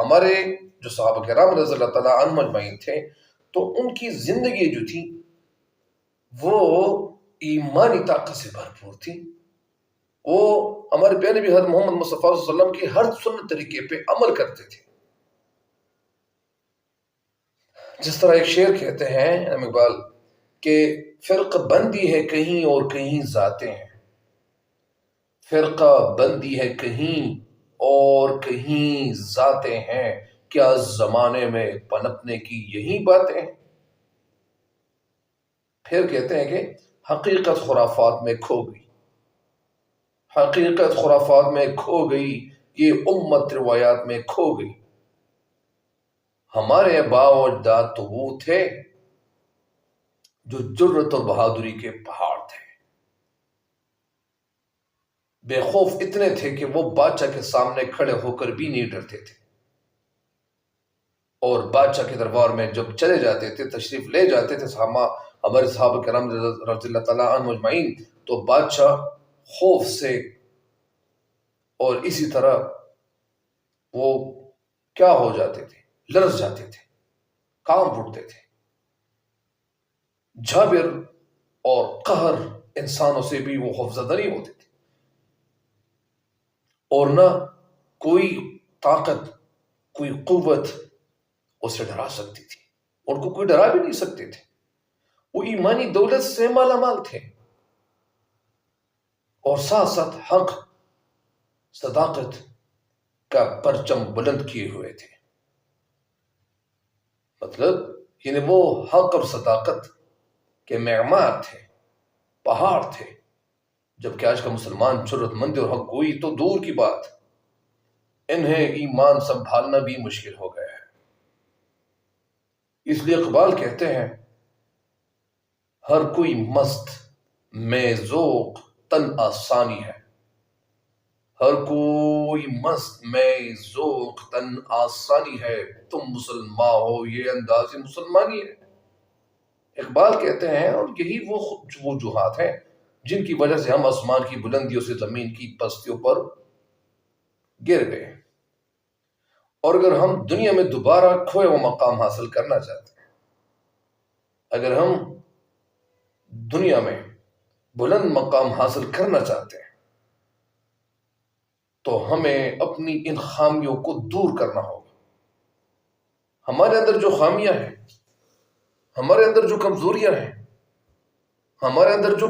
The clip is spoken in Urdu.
ہمارے جو صحابہ کرام رضی اللہ تعالیٰ عنہم اجمعین تھے تو ان کی زندگی جو تھی وہ ایمانی طاقت سے بھرپور تھی. وہ ہمارے پیارے نبی حضرت محمد مصطفیٰ صلی اللہ علیہ وسلم کے ہر سنت طریقے پہ عمل کرتے تھے. جس طرح ایک شعر کہتے ہیں اقبال کہ فرقہ بندی ہے کہیں اور کہیں ذاتیں ہیں، فرقہ بندی ہے کہیں اور کہیں ذاتیں ہیں، کیا زمانے میں پنپنے کی یہی باتیں ہیں. پھر کہتے ہیں کہ حقیقت خرافات میں کھو گئی، حقیقت خرافات میں کھو گئی، یہ امت روایات میں کھو گئی. ہمارے آباء و اجداد تو وہ تھے جو جرت اور بہادری کے پہاڑ تھے، بے خوف اتنے تھے کہ وہ بادشاہ کے سامنے کھڑے ہو کر بھی نہیں ڈرتے تھے، اور بادشاہ کے دربار میں جب چلے جاتے تھے، تشریف لے جاتے تھے ہمارے صحابہ کرام رضی اللہ تعالیٰ عنہم اجمعین، تو بادشاہ خوف سے اور اسی طرح وہ کیا ہو جاتے تھے، لرز جاتے تھے، کانپ اٹھتے تھے. جابر اور قہر انسانوں سے بھی وہ خوفزدہ نہیں ہوتے تھے، اور نہ کوئی طاقت کوئی قوت اسے ڈرا سکتی تھی، ان کو کوئی ڈرا بھی نہیں سکتے تھے. وہ ایمانی دولت سے مالا مال تھے، اور ساتھ ساتھ حق صداقت کا پرچم بلند کیے ہوئے تھے. مطلب یعنی وہ حق اور صداقت کے معمار تھے، پہاڑ تھے. جبکہ آج کا مسلمان جرت مند اور حق گوئی تو دور کی بات، انہیں ایمان سنبھالنا بھی مشکل ہو گیا ہے. اس لیے اقبال کہتے ہیں ہر کوئی مست میں ذوق تن آسانی ہے، ہر کوئی مست میں ذوق تن آسانی ہے، تم مسلمان ہو یہ انداز مسلمانی ہے. اقبال کہتے ہیں اور یہی وہ وجوہات ہیں جن کی وجہ سے ہم آسمان کی بلندیوں سے زمین کی پستیوں پر گر گئے. اور اگر ہم دنیا میں دوبارہ کھوئے وہ مقام حاصل کرنا چاہتے ہیں، اگر ہم دنیا میں بلند مقام حاصل کرنا چاہتے ہیں تو ہمیں اپنی ان خامیوں کو دور کرنا ہوگا. ہمارے اندر جو خامیاں ہیں، ہمارے اندر جو کمزوریاں ہیں، ہمارے اندر جو